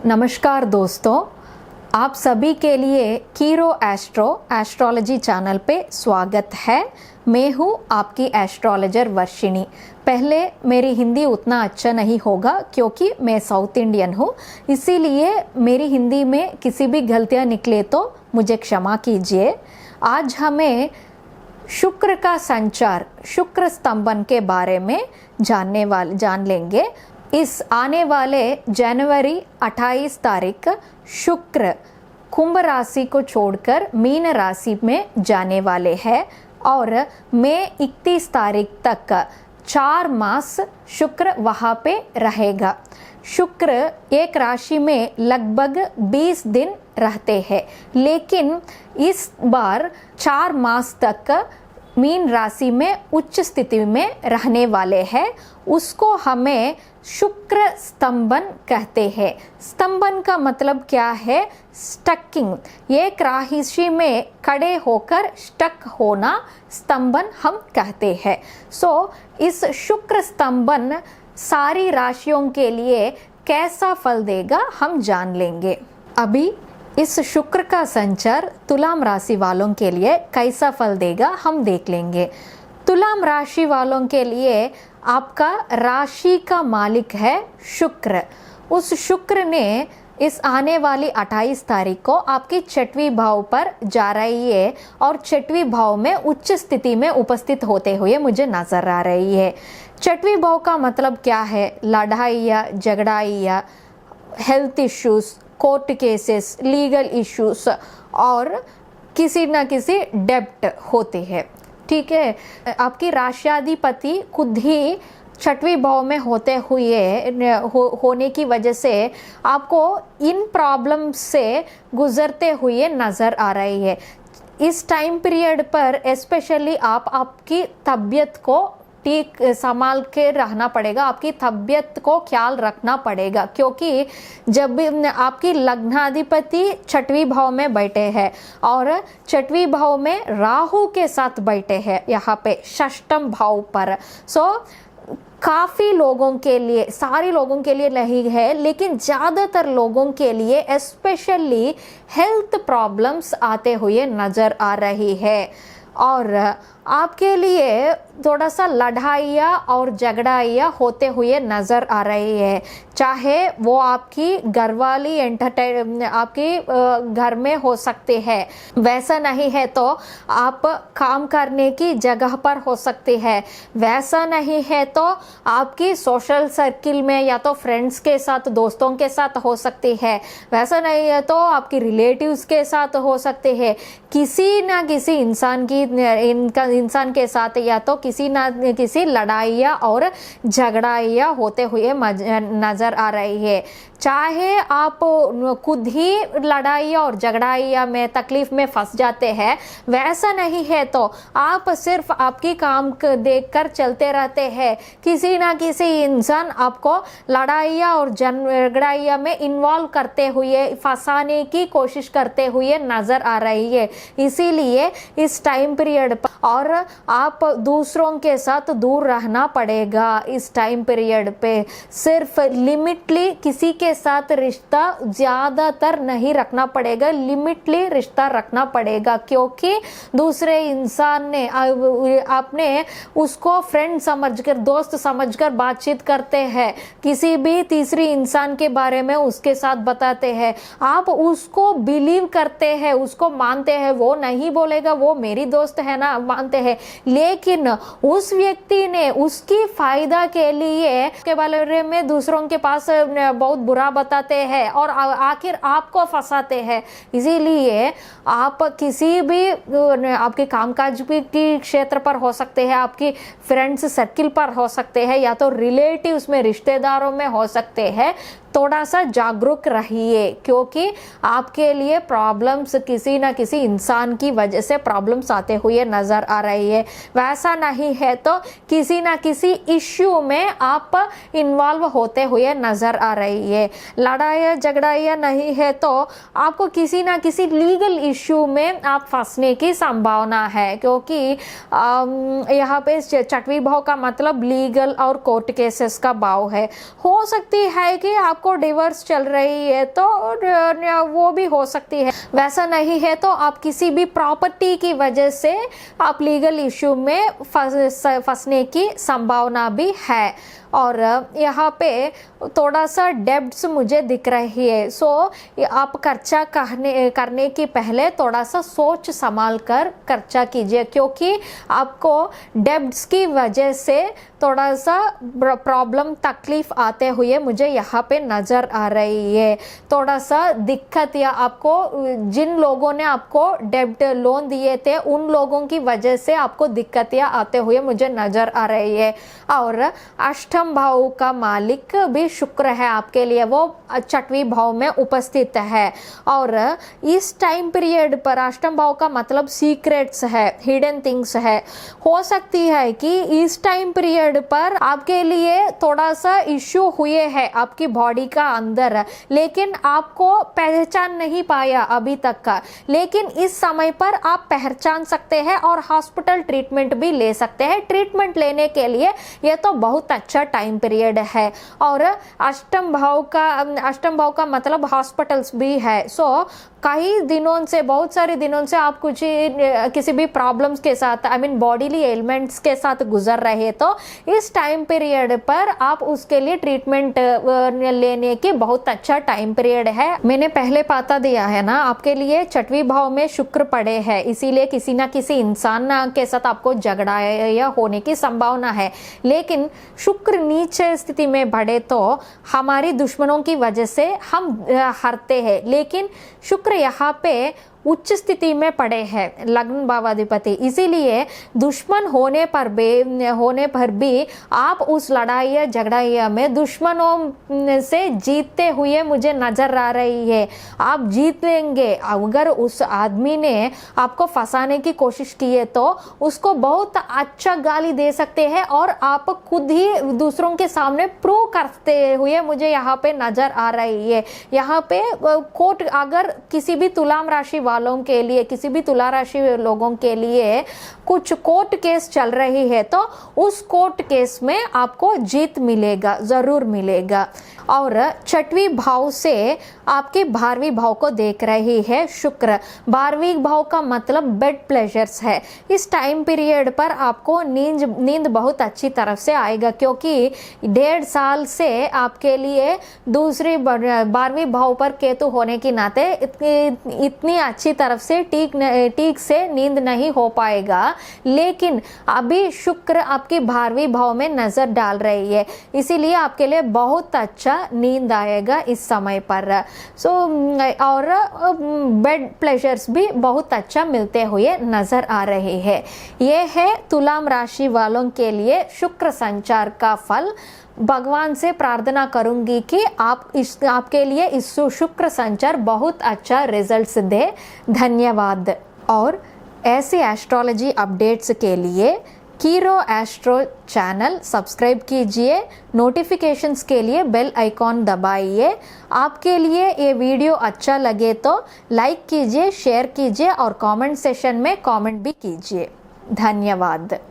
नमस्कार दोस्तों, आप सभी के लिए कीरो एस्ट्रोलॉजी चैनल पे स्वागत है। मैं हूँ आपकी एस्ट्रोलॉजर वर्षिणी। पहले मेरी हिंदी उतना अच्छा नहीं होगा क्योंकि मैं साउथ इंडियन हूँ, इसीलिए मेरी हिंदी में किसी भी गलतियाँ निकले तो मुझे क्षमा कीजिए। आज हमें शुक्र का संचार, शुक्र स्तंभन के बारे में जान लेंगे। इस आने वाले जनवरी 28 तारीख शुक्र कुंभ राशि को छोड़कर मीन राशि में जाने वाले हैं और मई 31 तारीख तक 4 मास शुक्र वहाँ पे रहेगा। शुक्र एक राशि में लगभग 20 दिन रहते हैं, लेकिन इस बार 4 मास तक मीन राशि में उच्च स्थिति में रहने वाले हैं। उसको हमें शुक्र स्तंभन कहते हैं। स्तंभन का मतलब क्या है? स्टकिंग। एक राशि में खड़े होकर स्टक होना स्तंभन हम कहते हैं। इस शुक्र स्तंभन सारी राशियों के लिए कैसा फल देगा हम जान लेंगे। अभी इस शुक्र का संचार तुलाम राशि वालों के लिए कैसा फल देगा हम देख लेंगे। तुलाम राशि वालों के लिए आपका राशि का मालिक है शुक्र। उस शुक्र ने इस आने वाली 28 तारीख को आपकी 6वीं भाव पर जा रही है और 6वीं भाव में उच्च स्थिति में उपस्थित होते हुए मुझे नजर आ रही है। 6वीं भाव का मतलब क्या है? लड़ाइयाँ, झगड़ाइयाँ, health issues, court cases, legal issues और किसी न किसी डेब्ट होते हैं। ठीक है, आपकी राष्ट्राधिपति खुद ही 6वीं भाव में होते हुए होने की वजह से आपको इन प्रॉब्लम से गुजरते हुए नज़र आ रही है। इस टाइम पीरियड पर स्पेशली आपकी तबीयत को ठीक संभाल के रहना पड़ेगा, आपकी तबीयत को ख्याल रखना पड़ेगा, क्योंकि जब आपकी लग्नाधिपति 6वीं भाव में बैठे हैं और 6वीं भाव में राहु के साथ बैठे हैं यहाँ पे 6म भाव पर। काफ़ी लोगों के लिए, सारे लोगों के लिए नहीं है, लेकिन ज़्यादातर लोगों के लिए स्पेशली हेल्थ प्रॉब्लम्स आते हुए नज़र आ रही है और आपके लिए थोड़ा सा लड़ाइयाँ और झगड़ाइयाँ होते हुए नज़र आ रही है। चाहे वो आपकी घरवाली आपके घर में हो सकते हैं, वैसा नहीं है तो आप काम करने की जगह पर हो सकते हैं, वैसा नहीं है तो आपकी सोशल सर्किल में या तो फ्रेंड्स के साथ, दोस्तों के साथ हो सकती है, वैसा नहीं है तो आपकी रिलेटिव्स के साथ हो सकते हैं। किसी ना किसी इंसान के साथ या तो किसी ना किसी लड़ाइयाँ और झगड़ाइयाँ होते हुए नजर आ रही है। चाहे आप खुद ही लड़ाइयाँ और झगड़ाइयाँ में तकलीफ में फंस जाते हैं, वैसा नहीं है तो आप सिर्फ आपकी काम देखकर चलते रहते हैं, किसी ना किसी इंसान आपको लड़ाइयाँ और झगड़ाइयाँ में इन्वॉल्व करते हुए, फंसाने की कोशिश करते हुए नजर आ रही है। इसीलिए इस टाइम पीरियड पर और आप दूसरों के साथ दूर रहना पड़ेगा। इस टाइम पीरियड पे सिर्फ लिमिटली किसी के साथ रिश्ता ज़्यादातर नहीं रखना पड़ेगा, लिमिटली रिश्ता रखना पड़ेगा, क्योंकि दूसरे इंसान ने आपने उसको फ्रेंड समझकर, दोस्त समझकर बातचीत करते हैं, किसी भी तीसरी इंसान के बारे में उसके साथ बताते हैं, आप उसको बिलीव करते हैं, उसको मानते हैं, वो नहीं बोलेगा वो मेरी दोस्त है ना, मानते हैं, लेकिन उस व्यक्ति ने उसकी फायदा के लिए के बारे में दूसरों के पास बहुत बुरा बताते हैं और आखिर आपको फंसाते हैं। इसीलिए आप किसी भी आपके कामकाज की क्षेत्र पर हो सकते हैं, आपकी फ्रेंड्स सर्किल पर हो सकते हैं, या तो रिलेटिव्स में, रिश्तेदारों में हो सकते हैं, थोड़ा सा जागरूक रहिए, क्योंकि आपके लिए प्रॉब्लम्स किसी ना किसी इंसान की वजह से प्रॉब्लम्स आते हुए नज़र आ रही है। वैसा नहीं है तो किसी ना किसी इश्यू में आप इन्वॉल्व होते हुए नज़र आ रही है। लड़ाई झगड़ाइयाँ नहीं है तो आपको किसी ना किसी लीगल इश्यू में आप फंसने की संभावना है, क्योंकि यहाँ पे 6वीं भाव का मतलब लीगल और कोर्ट केसेस का भाव है। हो सकती है कि आप आपको डिवोर्स चल रही है तो वो भी हो सकती है। वैसा नहीं है तो आप किसी भी प्रॉपर्टी की वजह से आप लीगल इश्यू में फंसने की संभावना भी है। और यहाँ पे थोड़ा सा डेब्ट्स मुझे दिख रही है। सो आप खर्चा करने की पहले थोड़ा सा सोच संभाल कर खर्चा कीजिए, क्योंकि आपको डेब्ट्स की वजह से थोड़ा सा प्रॉब्लम तकलीफ आते हुए मुझे यहाँ पे नज़र आ रही है। थोड़ा सा दिक्कत या आपको जिन लोगों ने आपको डेब्ट लोन दिए थे उन लोगों की वजह से आपको दिक्कतें आते हुए मुझे नज़र आ रही है। और अष्टम भाव का मालिक भी शुक्र है आपके लिए, वो छठवीं भाव में उपस्थित है। और इस टाइम पीरियड पर अष्टम भाव का मतलब सीक्रेट्स है, हिडन थिंग्स है। हो सकती है कि इस टाइम पीरियड पर आपके लिए थोड़ा सा इश्यू हुए हैं आपकी बॉडी का अंदर, लेकिन आपको पहचान नहीं पाया अभी तक का। लेकिन इस समय पर आप पहचान सकते हैं और हॉस्पिटल ट्रीटमेंट भी ले सकते हैं। ट्रीटमेंट लेने के लिए यह तो बहुत अच्छा टाइम पीरियड है। और अष्टम भाव का मतलब हॉस्पिटल्स भी है। सो कई दिनों से, बहुत सारे दिनों से आप किसी भी प्रॉब्लम्स के साथ, आई मीन बॉडीली एलिमेंट्स के साथ गुजर रहे, तो इस टाइम पीरियड पर आप उसके लिए ट्रीटमेंट लेने की बहुत अच्छा टाइम पीरियड है। मैंने पहले पता दिया है ना, आपके लिए छठवीं भाव में शुक्र पड़े हैं, इसीलिए किसी ना किसी इंसान के साथ आपको झगड़ा या होने की संभावना है। लेकिन शुक्र नीचे स्थिति में बढ़े तो हमारी दुश्मनों की वजह से हम हारते हैं, लेकिन शुक्र यहाँ पे उच्च स्थिति में पड़े हैं, लग्न भावाधिपति। इसीलिए दुश्मन होने पर भी आप उस लड़ाई या झगड़ाई में दुश्मनों से जीतते हुए मुझे नजर आ रही है। आप जीत लेंगे। अगर उस आदमी ने आपको फंसाने की कोशिश की है तो उसको बहुत अच्छा गाली दे सकते हैं और आप खुद ही दूसरों के सामने प्रूव करते हुए मुझे यहाँ पे नजर आ रही है। यहाँ पे कोर्ट, अगर किसी भी तुलाम राशि वालों के लिए, किसी भी तुला राशि लोगों के लिए कुछ कोर्ट केस चल रही है तो उस कोर्ट केस में आपको जीत मिलेगा, जरूर मिलेगा। और छठवीं भाव से आपके 12वीं भाव को देख रही है शुक्र। 12वीं भाव का मतलब बेड प्लेजर्स है। इस टाइम पीरियड पर आपको नींद बहुत अच्छी तरफ से आएगा, क्योंकि 1.5 साल से आपके लिए दूसरी 12वीं भाव पर केतु होने के नाते इतनी अच्छी तरफ से ठीक से नींद नहीं हो पाएगा। लेकिन अभी शुक्र आपकी 12वीं भाव में नजर डाल रही है, इसीलिए आपके लिए बहुत अच्छा नींद आएगा इस समय पर। और बेड प्लेजर्स भी बहुत अच्छा मिलते हुए नजर आ रहे हैं। ये है तुलाम राशि वालों के लिए शुक्र संचार का फल। भगवान से प्रार्थना करूंगी कि आपके लिए इस शुक्र संचार बहुत अच्छा रिजल्ट्स दे। धन्यवाद। और ऐसे एस्ट्रोलॉजी अपडेट्स के लिए कीरो एस्ट्रो चैनल सब्सक्राइब कीजिए। नोटिफिकेशंस के लिए बेल आइकॉन दबाइए। आपके लिए ये वीडियो अच्छा लगे तो लाइक कीजिए, शेयर कीजिए और कमेंट सेशन में कमेंट भी कीजिए। धन्यवाद।